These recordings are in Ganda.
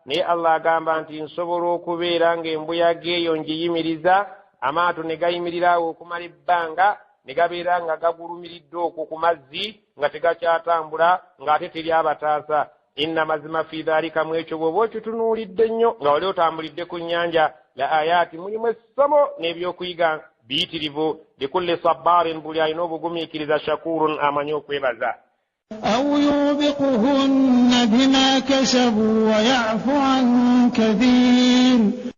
naye Allah agamba nti nsobola okubeera ng'embuyaga eyo ngiyimiriza amaato ne gayimirirawo okumala ebbanga ne gabeera nga gagulumiridde okwo ku mazzi nga tegakyatambula ng'ate teri abataasa. Inna mazima fi dhalika mu ekyo bw'oba okitunuulidde nnyo nga wali otambulidde ku nnyanja la ayaati mulimu essomo n'ebyokuyiga biyitirivu likulli sabbaarin buli alina obugumiikiriza shakurun amanyi okwebaza. أو يوبقهن بما كسبوا ويعفو عن كثير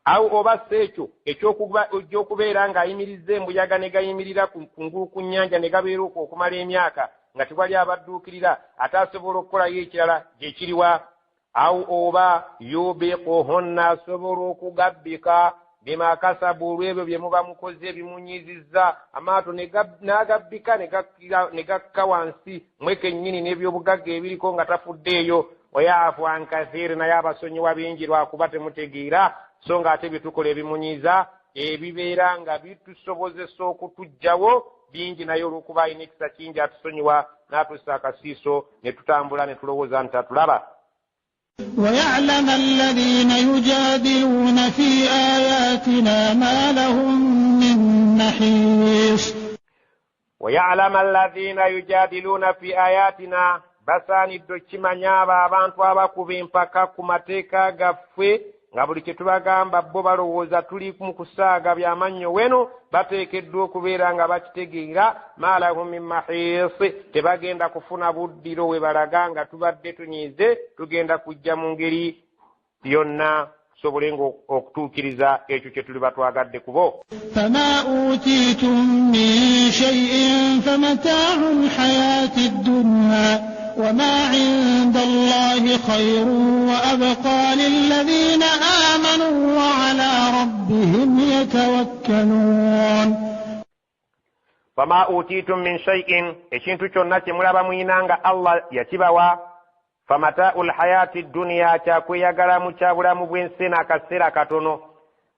awo oba ekyo ekyokubeera ng'ayimirizza embuyaga ne gayimirira kungulu ku nnyanja ne gabeera okwo okumala emyaka nga tewali abadduukirira ate asobola okukolayo ekirala gyekiriwa. awo oba yubiquhunna asobola okugabbika bima kasabu olw'ebyo bye muba mukoze bimunyizizza amaato n'agabbika ne gakka wansi mwekennyini n'ebyobugagga ebiriko nga tafuddeeyo. wayaafu an kathiri naye abasonyiwa bingi lwakuba temutegeera so ng'ate bye tukola ebimunyiza ebibeera nga bitusobozesa okutujjawo bingi naye olw'okuba alina ekisa kingi atusonyiwa n'atussa akasiiso ne tutambula ne tulowooza nti atulaba. ويعلم الذين يجادلون في آياتنا ما لهم من محيص ويعلم الذين يجادلون في آياتنا basaanidde okimanya abo abantu abakuba empaka ku mateeka gaffe nga buli kye tubagamba bo balowooza tuli mu kusaaga byamannyo weno bateekeddwa okubeera nga bakitegeera ma lahum min mahiisi tebagenda kufuna buddiro we balaga nga tubadde tunyiize tugenda kujja mu ngeri yonna tusobolenga okutuukiriza ekyo kye tuli batwagadde kubo. فما أوتيتم من شيء فمتاع الحياة الدنيا وما عند الله خير وأبقى للذين آمنوا وعلى ربهم يتوكلون. فما أوتيتم من شيء ekintu kyonna kye mulaba muyina nga Allah yakibawa famataa'u lhayaati dduniya kyakweyagalamu kya bulamu bw'ensi n'akaseera katono.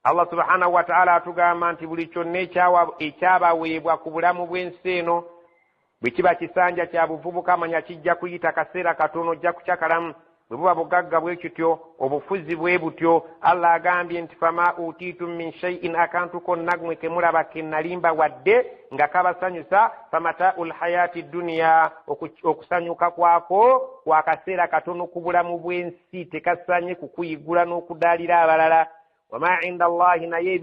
Allah subhanahu wa ta'ala atugamba nti buli kyonna ekyabaweebwa ku bulamu bw'ensi eno bwe kiba kisanja kya buvubuka manya kijja kuyita kaseera katono ojja kukyakalamu. bwe buba bugagga bwe kityo obufuzi bwe butyo Allah agambye nti fama utiitum min shay'in akantu konna gwe kemulaba kennalimba wadde nga kabasanyusa famataa'u lhayaati dduniya okusanyuka kwako kwa kaseera katono ku bulamu bw'ensi tekasanye kukuyigula n'okudaalira abalala. wama inda Allahi naye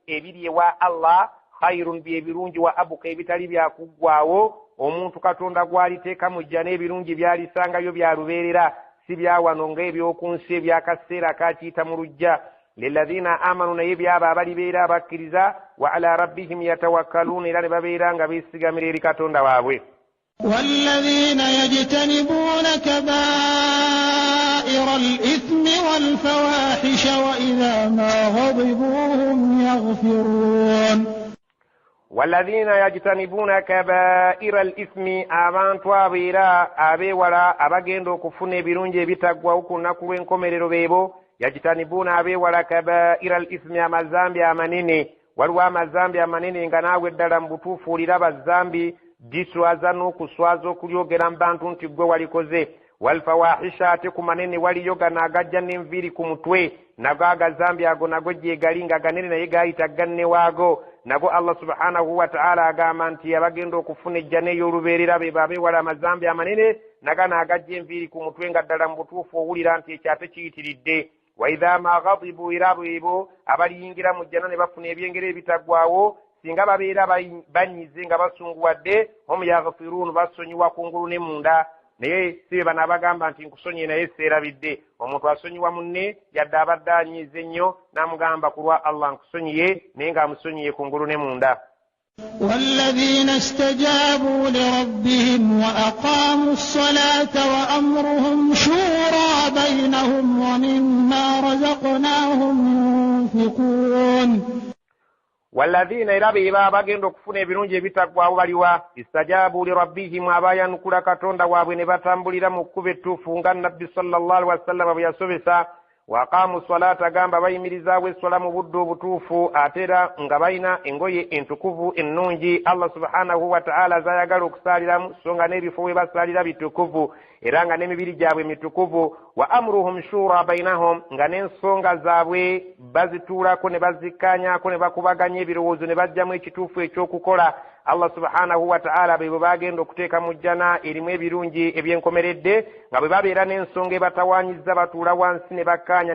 ebiri ewa Allah khairun byebirungi wa abuka ebitali byakuggwaawo. omuntu katonda gw'aliteeka mujja n'ebirungi byalisangayo byalubeerera si byawano ng'ebyoku nsi ebyakaseera kakiyita mu lujja. lilladhina amanu naye byaba abalibeera abakkiriza wa ala rabbihim yatawakkaluuna era ne babeera nga beesigamira eri katonda waabwe. والذين يجتنبون كبائر الإثم والفواحش وإذا ما غضبوا هم يغفرون. والذين يجتنبون كبائر الإثم abantu abeera abeewala abagenda okufuna ebirungi ebitaggwawo ku lunaku lw'enkomerero beebo. yajtanibuuna abeewala kabaira al-ithmi amazambi amanene. waliwo amazambi amanene nga naawe ddala mu butuufu oliraba zambi diswaza n'okuswaza okulyogera mu bantu nti gwe walikoze. walfawahisha ate ku manene waliyo gano agajja n'enviiri ku mutwe nago agazambi ago nago gyegali nga ganene naye gaayita ganne waago. nago Allah subhanahu wa ta'ala agamba nti abagenda okufuna ejjana ey'olubeerera be babeewala amazambi amanene nagano agajja enviiri ku mutwe nga ddala mu butuufu owulira nti ekyo ate kiyitiridde. wa idha ma ghadibu era bwebo abaliyingira mu jjana ne bafuna ebyengero ebitaggwaawo singa babeera banyize nga basunguwadde hum yaghfiruun basonyiwa kungulu ne munda. naye si bano abagamba nti nkusonyiye naye seerabidde. omuntu asonyiwa munne yadde abadde anyiize nnyo n'amugamba ku lwa Allah nkusonyiye naye ng'amusonyiye kungulu ne munda. والذين استجابوا لربهم وأقاموا الصلاة وأمرهم شورى بينهم ومما رزقناهم ينفقون. والذين إرابيبا bagenda okufuna ebirungi ebitaggwaawo baliwa istajabu lirabbihim abayanukula katonda waabwe ne batambulira mu kkubo ettuufu nga nabbi sallallahu alaihi wasallam bwe yasobesa. waqamu salata gamba bayimirizaawo essola mu budde obutuufu ate era nga balina engoye entukuvu ennungi Allah subhanahu wa ta'ala zayagala okusaaliramu so nga n'ebifo we basaalira bitukuvu era nga n'emibiri gyabwe mitukuvu wa amruhum shura bainahum nga n'ensonga zaabwe bazituulako ne bazikkaanyaako ne bakubaganya ebirowoozo ne bajjamu ekituufu ekyokukola Allah subhanahu wa ta'ala bwe bagenda okuteeka mu jjana erimu ebirungi ebyenkomeredde nga bwe babeera n'ensonga ebatawaanyizza batuula wansi ne bakkaanya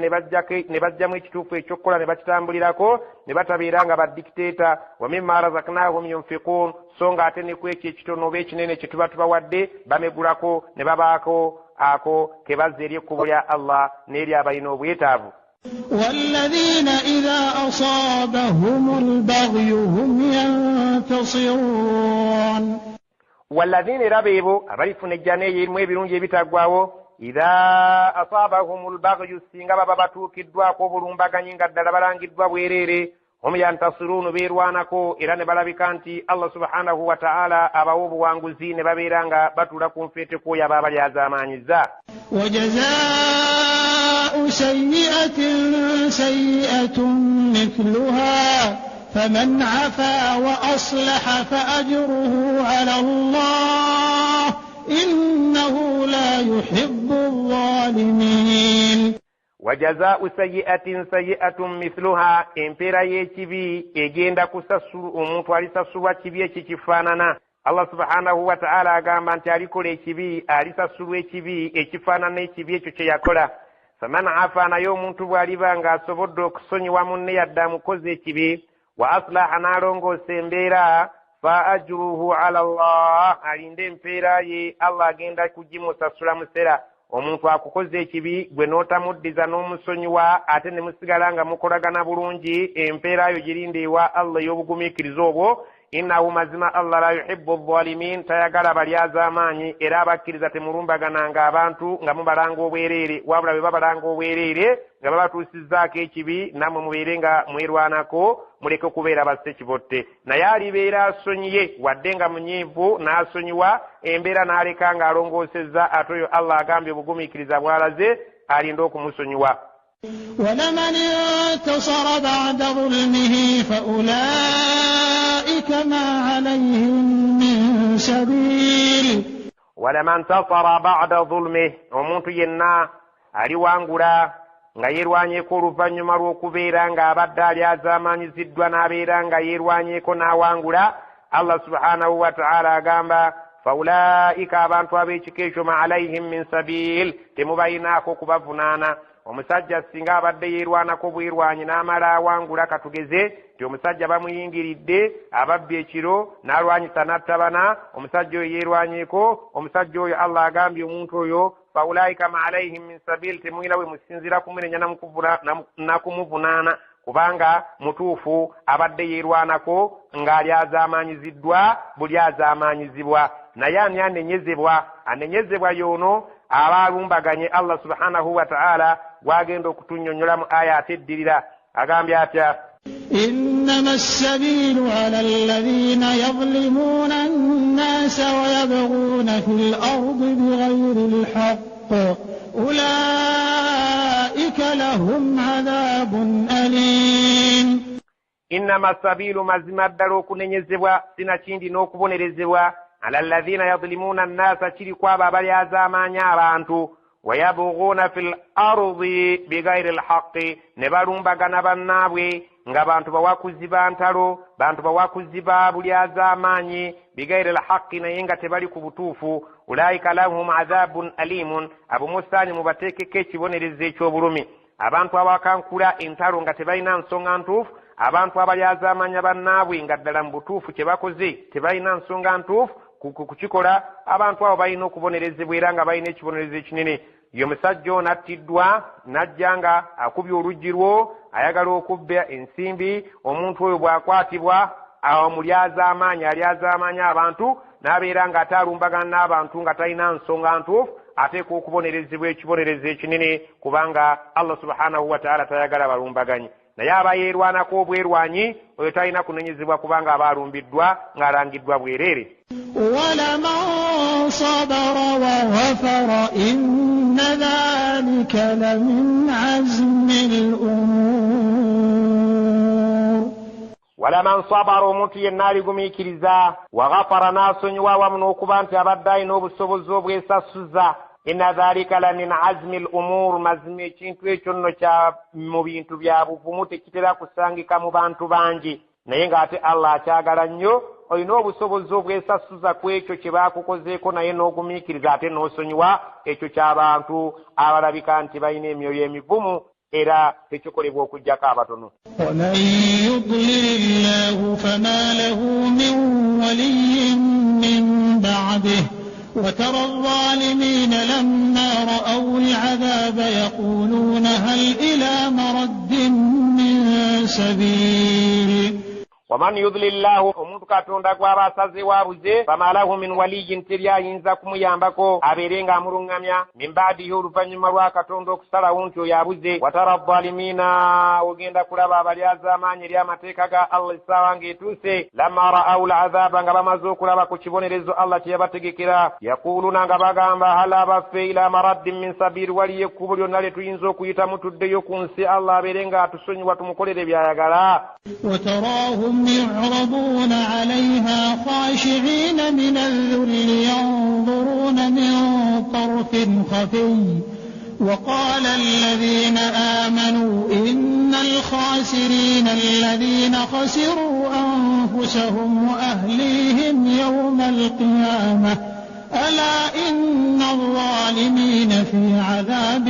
ne bajjamu ekituufu ekyokukola ne bakitambulirako ne batabeera nga baddikiteeta wa mimma razaqnahum yunfiqun so nga ate ne ku ekyo ekitono oba ekinene kye tuba tubawadde bamegulako ne babaako ako ke bazza eri ekkubo lya Allah n'eri abalina obwetaavu. والذين إذا أصابهم البغي هم ينتصرون والذين ربيبوا أبريفون الجاني يلموا برونجي بتقواو إذا أصابهم البغي السنغ باباتو كدوا قبلون بغانين قد دلبران كدوا ويريري هم ينتصرون بيروانكو إلان بلابكانتي الله سبحانه وتعالى أباوب وانغزين بابيرانغا باتو لكم فيتكو يا بابا يا زمان الزا وجزاء سيئة سيئة مثلها فمن عفا وأصلح فأجره على الله إنه لا يحب الظالمين. وجزاء سيئة سيئة مثلها امبيرا يكبي اجيندا كساسو omuntu alisasulwa kibi ekikifaanana Allah subhanahu wa ta'ala agamba nti alikola ekibi alisasulwa ekibi ekifaanana ekibi ekyo kye yakola. Faman afa naye omuntu bw'aliba ng'asobodde okusonyiwa munne yadde amukoze ekibi wa aslaha n'alongoosa embeera fa ajruhu ala Allah alinde empeera ye Allah agenda kugimusasula musera. Omuntu akukoze ekibi gwe n'otamuddiza n'omusonyiwa ate ne musigala nga mukolagana bulungi empeera yo girinde ewa Allah y'obugumiikiriza obwo. Innahu mazima Allah la yuhibbu adh-dhalimin tayagala balyazaamaanyi era abakkiriza temulumbagananga abantu nga mubalanga obwereere wabula bwe babalanga obwereere nga babatuusizzaako ekibi nammwe mubeere nga mwerwanako muleke okubeera bassekibotte. Naye alibeera asonyiye wadde nga munyiivu n'asonyiwa embeera n'aleka ng'alongoosezza ate oyo Allah agambye obugumiikiriza bw'alaze alinda okumusonyiwa. ولمن انتصر بعد ظلمه فأولئك ما عليهم من سبيل. ولمن انتصر بعد ظلمه omuntu yenna aliwangula nga yerwanyeeko oluvannyuma lw'okubeera ng'abadde alyazaamaanyiziddwa n'abeera nga yerwanyeeko n'awangula Allah subhanahu wa ta'ala agamba faulaika abantu ab'ekika ekyo ma alayhim min sabil temubayinaako kubavunaana. Omusajja singa abadde yerwanako bwerwanyi n'amala awangula katugeze nti omusajja bamuyingiridde ababbi ekiro n'alwanyisa n'attabana omusajja oyo yerwanyeeko omusajja oyo Allah agambye omuntu oyo faulaika ma alayhim min sabil temuyina we musinzira kumunenya nakumuvunaana kubanga mutuufu abadde yerwanako ng'alyazaamaanyiziddwa buli azaamaanyizibwa. Naye ani anenyezebwa? Anenyezebwa y'ono aba alumbaganye Allah subhanahu wa ta'ala wagenda okutunnyonnyola mu aya ateddirira agambye atya إنما السبيل على الذين يظلمون الناس ويبغون في الأرض بغير الحق أولئك لهم عذاب أليم. إنما السبيل مزima ddala okunenyezebwa sina kindi n'okubonerezebwa على الذين يظلمون الناس kiri kwabo abalyazaamaanya abantu wayabghuna fil ardi bighairi lhaqi ne balumbagana bannaabwe nga bantu bawakuzi ba ntalo bantu bawakuzi ba bulyazaamaanyi bighairi lhaqi naye nga tebali ku butuufu. Ulaika lahum adhabun alimun abo musaani mubateekeko ekibonerezo eky'obulumi. Abantu abakankula entalo nga tebalina nsonga ntuufu abantu abalyazaamaanya bannaabwe nga ddala mu butuufu kye bakoze tebalina nsonga ntuufu kukikola abantu abo balina okubonerezebwa era nga balina ekibonerezo ekinene. Yo musajja ono attiddwa n'ajja nga akubye oluggi lwo ayagala okubba ensimbi. Omuntu oyo bw'akwatibwa mulyazaamaanya alyazaamaanya abantu n'abeera nga ate alumbagana n'abantu nga talina nsonga ntuufu ateekwa okubonerezebwa ekibonerezo ekinene kubanga Allah subhanahu wa ta'ala tayagala balumbaganyi. Naye aba yerwanako obwerwanyi oyo talina kunenyezebwa kubanga aba alumbiddwa ng'alangiddwa bwereere. ولمن صبر وغفر إن ذلك لمن عزم الأمور ولمن صبر متي النار غميكرزا وغفر ناس ومن وكبانت أبداي نوب السبوزوب يساسوزا إن ذلك لمن عزم الأمور مزمي چنتوي چنو چا مبينتو بيابو فموت كتلا كسانجي كمبانتو بانجي nayenga ate Allah akyagala nnyo olina obusobozi obwesasuza ku ekyo kye baakukozeeko naye n'ogumiikiriza ate n'osonyiwa ekyo ky'abantu abalabika nti balina emyoyo emivumu era tekikolebwa okuggyako abatono. ومن يضلل الله فما له من ولي من بعده وترى الظالمين لما رأوا العذاب يقولون هل إلى مرد من سبيل ومن يضلل الله omuntu katonda gw'abasaze wabuze fama lahu min waliyin teri ayinza kumuyambako abeerenga amulungamya min baadihi oluvannyuma lwa katonda okusalawo nti oyo abuze watara zalimina ogenda kulaba abalyaza amaanyi eri amateeka ga Allah essaawa ng'etuuse lamma ra'awu l'azaba nga bamaze okulaba ku kibonerezo Allah kye yabategekera yakuuluna nga bagamba hal abaffe ila maraddin min sabiiri waliyo ekkubo lyonna lye tuyinza okuyitamu tuddeyo ku nsi Allah abeerenga atusonyiwa tumukolere by'ayagala. وتراهم يعرضون عليها خاشعين من الذل ينظرون من طرف خفي وقال الذين آمنوا إن الخاسرين الذين خسروا أنفسهم وأهليهم يوم القيامة ألا إن الظالمين في عذاب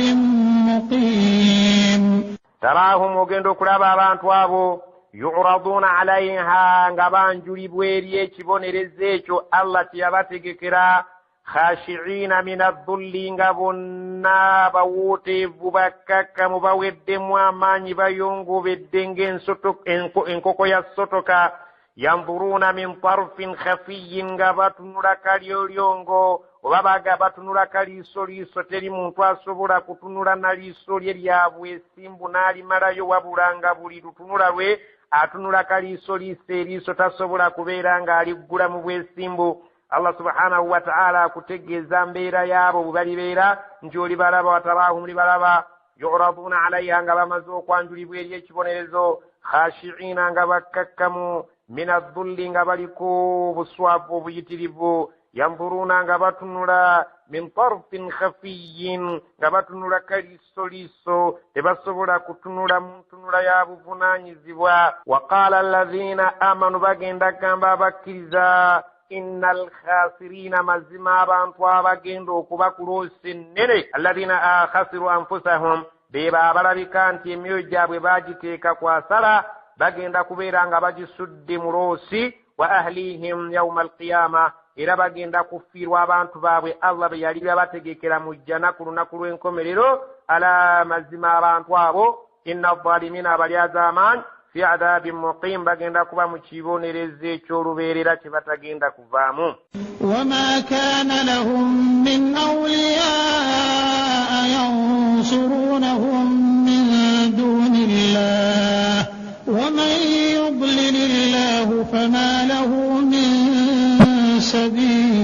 مقيم. تراهم وجندوا كلابا بانتوابو يعرضون عليها ngabanjulibwa eri ekibonerezo ekyo Allah kye yabategekera khashi'ina min adh-dhulli nga bonna bawooteevu bakkakkamu baweddemu amaanyi bayongobedde ng'enkoko ya sotoka yanzuruna min tarfin khafiyyin nga batunula kalyolyongo oba baga batunula kaliisoliiso teri muntu asobola kutunula na liiso lye lyabwe esimbu n'alimalayo wabula nga buli lutunula lwe atunula kaliisoliiso eriiso tasobola kubeera ng'aliggula mu bwesimbu. Allah subhanahu wa ta'ala akutegeeza mbeera yaabo bwe balibeera nti olibalaba wataraahum libalaba yu'raduuna alayha nga bamaze okwanjulibwa eri ekibonerezo khashi'ina nga bakkakkamu min adh-dhulli nga baliko buswavu obuyitirivu yanzuruna nga batunula min tarfin khafiyyin nga batunula kaliisoliiso tebasobola kutunula mu ntunula ya buvunaanyizibwa. waqaala alladhiina amanu bagenda gamba abakkiriza innal khasirina mazima abantu abagenda okuba ku loosi ennene alladhiina khasiru anfusahum beeba abalabika nti emyoyo gyabwe bagiteeka ku asala bagenda kubeera nga bagisudde mu loosi wa ahlihim yawma alqiyama era bagenda kufiirwa abantu baabwe Allah be yali yabategekera mu jjana ku lunaku lw'enkomerero. ala mazima abantu abo inna adh-dhalimina abalyaza amaanyi fi adhabin muqim bagenda kuba mu kibonerezo eky'olubeerera kye batagenda kuvaamu. وما كان لهم من أولياء ينصرونهم من دون الله ومن يضلل الله فما له من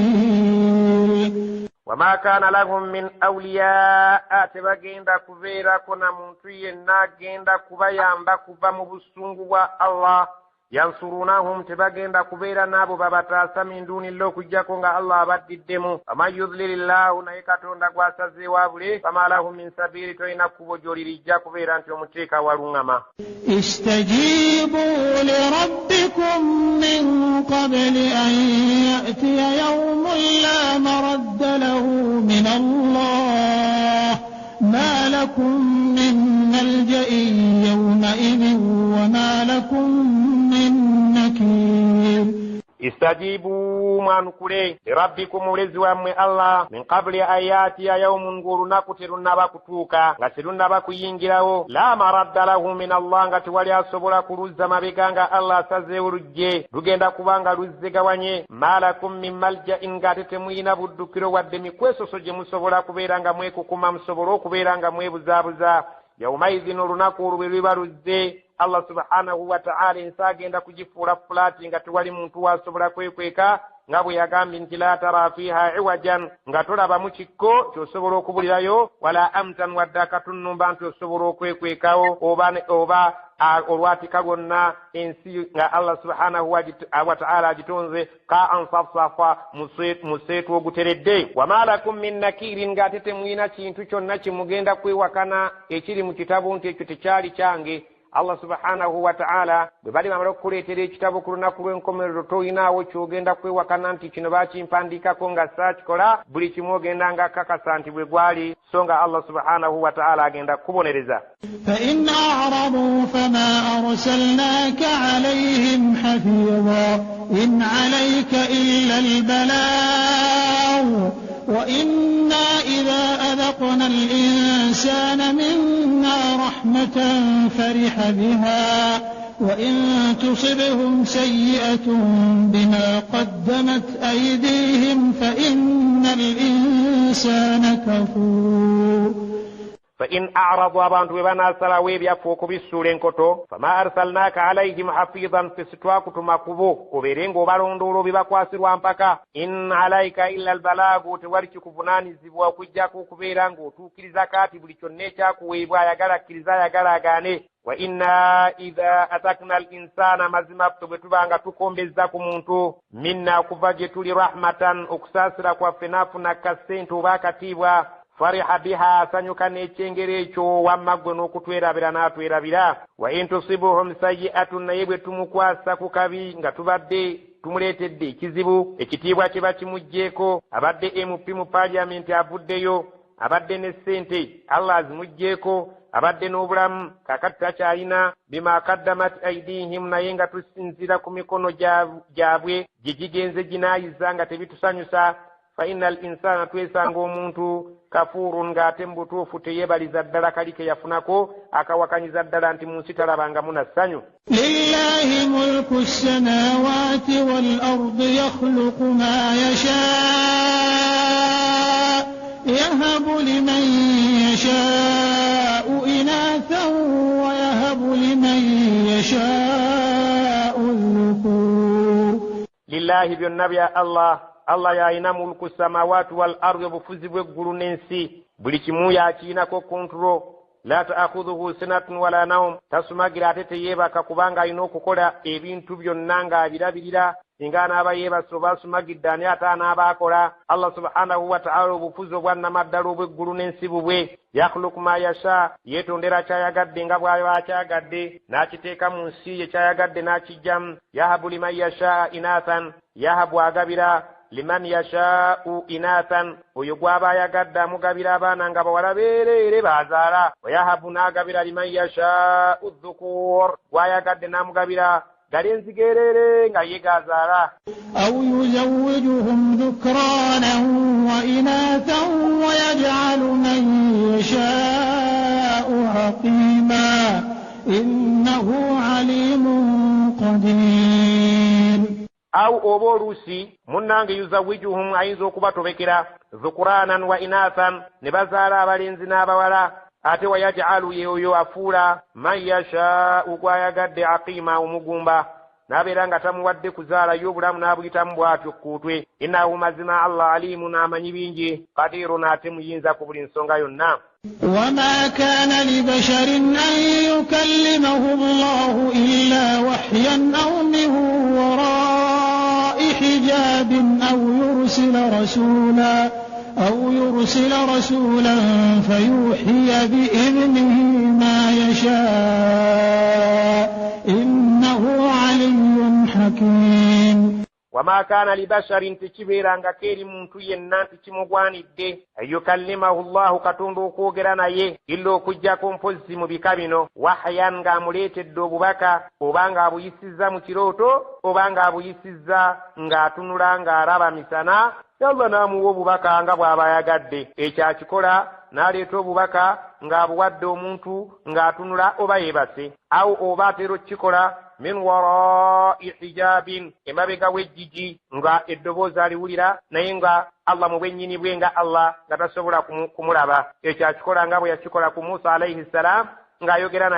سبيل. وما كان لهم من أولياء تبغيندا كوفيرا كنا muntu yenna agenda kubayamba kuva mu busungu bwa Allah yansurunahum tebagenda kubeera n'abo babataasa min duunillah okuggyako nga Allah abaddiddemu. faman yudlilillahu naye katonda gwasazeewo abule fama lahu min sabiiri tolina kkubo gy'olirijja kubeera nti omuteeka waluŋŋama. استجيبوا لربكم من قبل أن يأتي يوم لا مرد له من الله ما لكم من ملجأ يومئذ وما لكم من نكير. istajibu mwanukule lirabbikum mulezi wammwe Allah min qabli ayati ya yawmun ngulunaku terunnaba kutuuka nga terunnaba kuyingirawo la maradda lahu min Allah nga tewali asobola kuluzza mabega nga Allah asazeewo lujje lugenda kubanga luzzegawanye malakum min malja'in nga tetemuyina buddukiro wadde mikwesoso gye musobola kubeera nga mwekukuma musobola okubeera nga mwebuzaabuza yawmaidhin olunaku olwo bwe luba luzze Allah subhanahu wa ta'ala ensi agenda kugifuula fulaati nga tewali muntu wasobola kwekweka nga bwe yagambye nti la tara fiha iwajan nga tolaba mu kikko ky'osobola okubulirayo wala amtan wadde akatunumba nti osobola okwekwekawo oba olwatika lwonna ensi nga Allah subhanahu wa ta'ala agitonze ka ansafsafa museetu oguteredde wama lakum min nakirin ng'ate temulina kintu kyonna kimugenda kwewakana ekiri mu kitabu nti ekyo tekyali kyange. Allah subhanahu wa ta'ala bwe bali bamala okukuleetera ekitabo ku lunaku lw'enkomerero toyinaawo ky'ogenda kwewakana nti kino baakimpandiikako nga saakikola buli kimu ogenda nga kakasa nti bwe gwali so nga Allah subhanahu wa ta'ala agenda kubonereza. فإن أعرضوا فما أرسلناك عليهم حفيظا إن عليك إلا البلاغ وإنا إذا أذقنا الإنسان منا رحمة فرح بها وإن تصبهم سيئة بما قدمت أيديهم فإن الإنسان كفور. فإن أعرضوا abantu bwe banaasala weebyaffe okubissuula enkoto fama arsalnaaka alayhim hafizan fesitwakutuma kubo obeere ng'obalondoola bibakwasirwa mpaka in alayka illa albalaagu tewali kikuvunaanizibwa okujjako okubeera ng'otuukiriza kaati buli kyonna ekyakuweebwa ayagala akkiriza ayagala agaane wa inna idha atakna al insana mazima bwe tubanga tukombezza ku muntu minna okuva gye tuli rahmatan okusaasira kwaffe naafuna kasente oba akatiibwa fariha biha asanyuka n'ekyengero ekyo wamma ggwe n'okutwerabira n'atwerabira wa in tusibuhum sayi'atun naye bwe tumukwasa ku kabi nga tubadde tumuleetedde ekizibu ekitiibwa kye bakimugjeeko abadde MP mu paliamenti avuddeyo abadde ne ssente Allah azimugjeeko abadde n'obulamu kakati takyalina bima kaddamat aidihim naye nga tusinzira ku mikono gyabwe gye gigenze ginaayiza nga tebitusanyusa fa innal insana twesanga omuntu kafurun ng'ate mu butuufu teyeebaliza ddala kali ke yafunako akawakanyiza ddala nti mu nsi talabangamu na ssanyu. lillahi mulku samawati wal ardi yakhluqu ma yasha yahabu liman yasha'u inathan wa yahabu liman yasha'u dhukur. lillahi byonna bya Allah yalina mulku samawati wal ardi obufuzi bw'eggulu n'ensi buli kimu yakiinako kontro la ta'khudhuhu sinatun wala nawm tasumagira ate teyeebaka kubanga alina okukola ebintu byonna ng'abirabirira singa anaaba yeebase oba asumagidde ani ate anaaba akola. Allah subhanahu wa ta'ala obufuzi obwannamaddala obw'eggulu n'ensi bubwe yakhluqu ma yasha yeetondera kyayagadde nga bw'aba akyagadde n'akiteeka mu nsi ye kyayagadde n'akijjamu yahabu liman yasha inathan yahabu agabira liman yasha'u inathan oyo gw'aba ayagadde amugabira abaana nga bawala beereere baazaala wayahabu n'agabira liman yasha'u dhukur gw'ayagadde n'amugabira gali enzigeerere nga ye gaazaala. aw yuzawwijuhum dhukranan wa inathan wa yaj'alu man yasha'u aqima innahu alimun qadir. aw oba oluusi munnange yuzawijuhum ayinza okubatobekera dhukuranan wa inathan ne bazaala abalenzi n'abawala ate wayaj'alu yeoyo afuula man yashaa'u gwayagadde aqima omugumba n'abeera nga tamuwadde kuzaalayo obulamu n'abuyitamu bw'atyo kuutwe innahu mazima Allah alimun amanyi bingi qadirun ate muyinza ku buli nsonga yonna. وما كان لبشر أن يكلمه الله إلا وحيا أو من وراء حجاب أو يرسل رسولا فيوحي بإذنه ما يشاء إنه علي حكيم. وما كان لبشر تكبيرا كيري muntu yenna tikimugwanidde ayukallimahu Allah katonda okwogera naye illa okujjako mpozzi mu bika bino wahyan ng'amuleetedde obubaka oba ng'abuyisizza mu kirooto oba ng'abuyisizza ng'atunula ng'araba misana Allah n'amuwa obubaka nga bw'aba ayagadde ekyo akikola n'aleeta obubaka ng'abuwadde omuntu ng'atunula oba yeebase awo oba atera okukikola min wara'i hijabin emabega w'ejjigi nga eddoboozi aliwulira naye nga Allah mu bwennyini bwe nga Allah nga tasobola kumulaba ekyo akikola nga bwe yakikola ku Musa alayhi salam ng'ayogera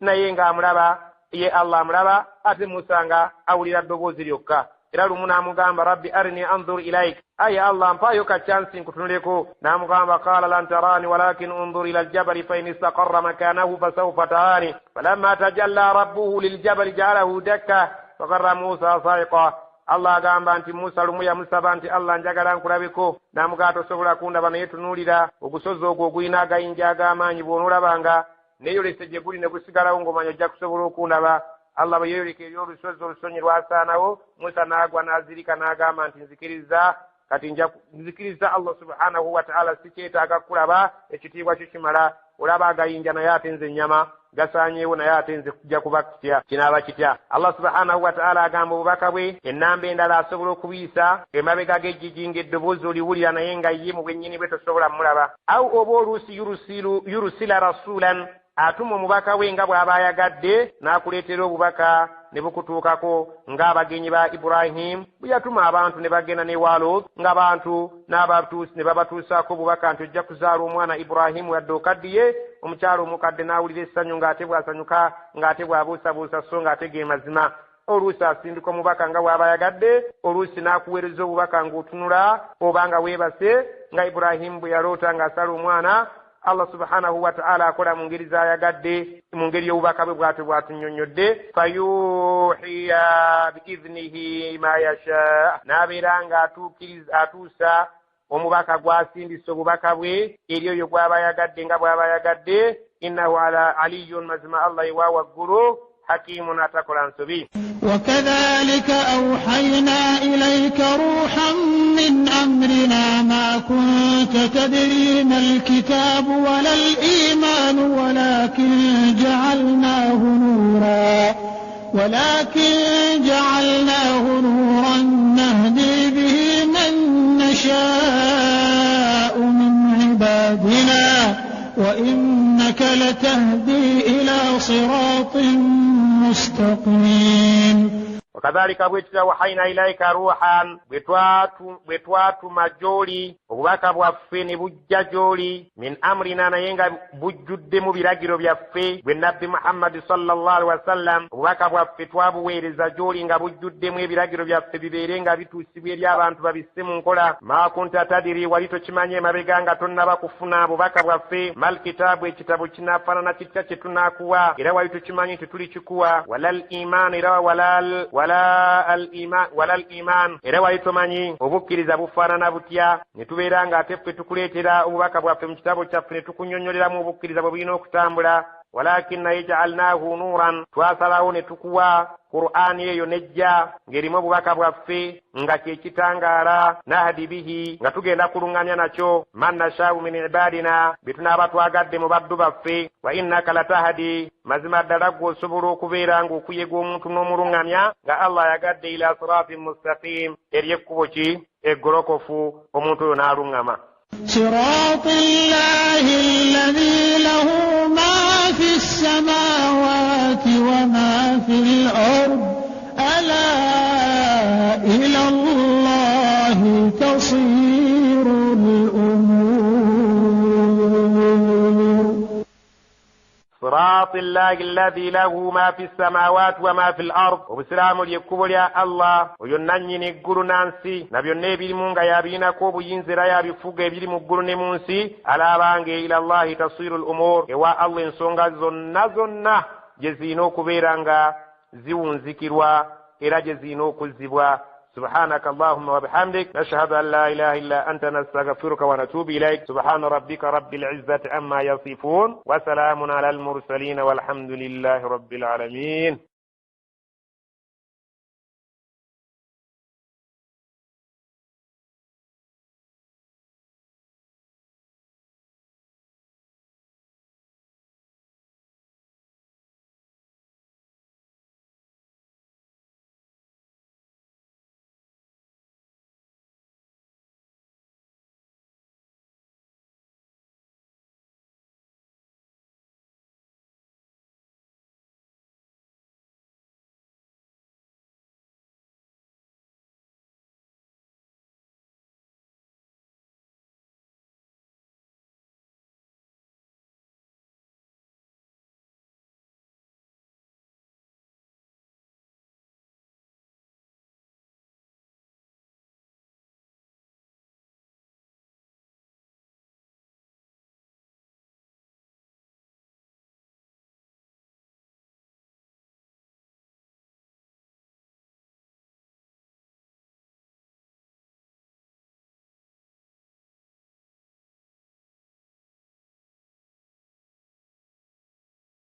naye ng'amulaba ye Allah amulaba ate Musa nga awulira ddoboozi lyokka era lumu n'amugamba rabbi arini anzur ilaik, ayi allah mpaayo ka chansi nkutunuleko. N'amugamba qala lan tarani walakin unzur ila aljabali fa in istaqarra makanahu fasawfa tarani falamma tajalla rabbuhu liljabali ja'alahu dakka faqarra Musa sa'iqa. Allah agamba nti Musa lumu yamusaba nti Allah njagala nkulabeko, n'amugamba tosobola kundaba naye tunuulira ogusozi ogwo ogulina agayinja ag'amaanyi bw'onoolabanga neeyolese gye guli ne gusigalawo ng'omanya ojja kusobola okundaba. Allah bwe yeeyoleka eri olusozi olusonyi lwasaanawo, Musa n'agwa n'azirika n'agamba nti kati nzikiriza Allah subhanahu wa ta'ala sikyetaaga kulaba, ekitiibwa kikimala. Olaba agayinja naye ate nze ennyama gasaanyeewo naye ate nze kujja kuba kitya kinaaba kitya. Allah subhanahu wa ta'ala agamba obubaka bwe ennamba endala asobola okubiyisa emabega g'ejjigi ng'eddoboozi oliwulira naye nga ye mu bwennyini bwe tosobola mulaba. Aw oba oluusi yurusila rasulan, atuma omubaka we nga bw'aba ayagadde n'akuleetera obubaka ne bukutuukako, ng'abagenyi ba Ibrahim bwe yatuma abantu ne bagenda ne Lot, ng'abantu n'abatuusi ne babatuusaako obubaka nti ojja kuzaala omwana Ibrahimu yadde okaddiye. Omukyalo omukadde n'awulira essanyu ng'ate bw'asanyuka ng'ate bw'abuusabuusa so ng'ate ge mazima. Oluusi asindika omubaka nga bw'aba ayagadde, oluusi n'akuweereza obubaka ng'otunula oba nga weebase, nga Ibrahimu bwe yaloota ng'asala omwana. Allah subhanahu wa ta'ala akola mu ngeri z'ayagadde, mu ngeri y'obubaka bwe bw'atyo bw'atunnyonnyodde. Fayuhiya biiznihi ma yasha, n'abeera ng'atuusa omubaka gw'asindisa obubaka bwe eri oyo gw'aba ayagadde nga bw'aba ayagadde. Innahu ala aliyyun, mazima Allah ewa waggulu, hakimun atakola nsobi. وكذلك أوحينا إليك روحا من أمرنا ما كنت تدري ما الكتاب ولا الإيمان ولكن جعلناه نورا نهدي به من نشاء من عبادنا وإنك لتهدي إلى صراط مستقيم. وكذلك بوتنا وحينا إليك روحا بتواتو مجولي وباكا بوافين بجاجولي من أمرنا نينغا بجد مبراجر بيافي بالنبي محمد صلى الله عليه وسلم وباكا بوافي ويرزا جولي نغا بجد مبراجر بيافي ببيرنغا بتوسبير يابانتو بابسمون كولا ما كنت تدري وليتو چمانيه مبغانغا تنبا كفنا وباكا بوافي ما الكتاب وكتاب چنافانا تتاچ تناكوا إلا وليتو چمانيه تتولي چكوا ولا الإيمان إلا ولا الإيمان era walitomanyi obukkiriza bufaanana butya ne tubeera nga ate ffe tukuleetera obubaka bwaffe mu kitabo kyaffe ne tukunyonnyoleramu obukkiriza bwe bulina okutambula. walakin naye ja'alnaahu nuuran, twasalawo ne tukuwa Qur'aani eyo nejja ng'erimu obubaka bwaffe nga kyekitangaala nahdi bihi nga tugenda kuluŋŋamya nakyo man nashaa'u min ibaadina be tunaaba twagadde mu baddu baffe. wa innaka latahdi, mazima ddala ggwe osobola okubeera ng'okuyega omuntu n'omuluŋŋamya nga Allah ayagadde ila siraatin mustaqim, eri ekkubo ki eggolokofu omuntu oyo n'aluŋŋama. صراط الله الذي له ما في السماوات وما في الأرض ألا إلى الله تصير الأمور. صراط الله الذي له ما في السماوات وما في الأرض. وبسلام اليكوب يا الله وينني نقول نانسي نبي النبي مونغا يابينا كوب ينزل يا بفوق بيري مقول نمونسي على بانغي إلى الله تصير الأمور. يوا الله نسونغا زنا جزينو كبيرانغا زيون ذكروا إلى جزينو كذبوا. سبحانك اللهم وبحمدك نشهد أن لا إله إلا أنت نستغفرك ونتوب إليك. سبحان ربك رب العزة عما يصفون وسلام على المرسلين والحمد لله رب العالمين.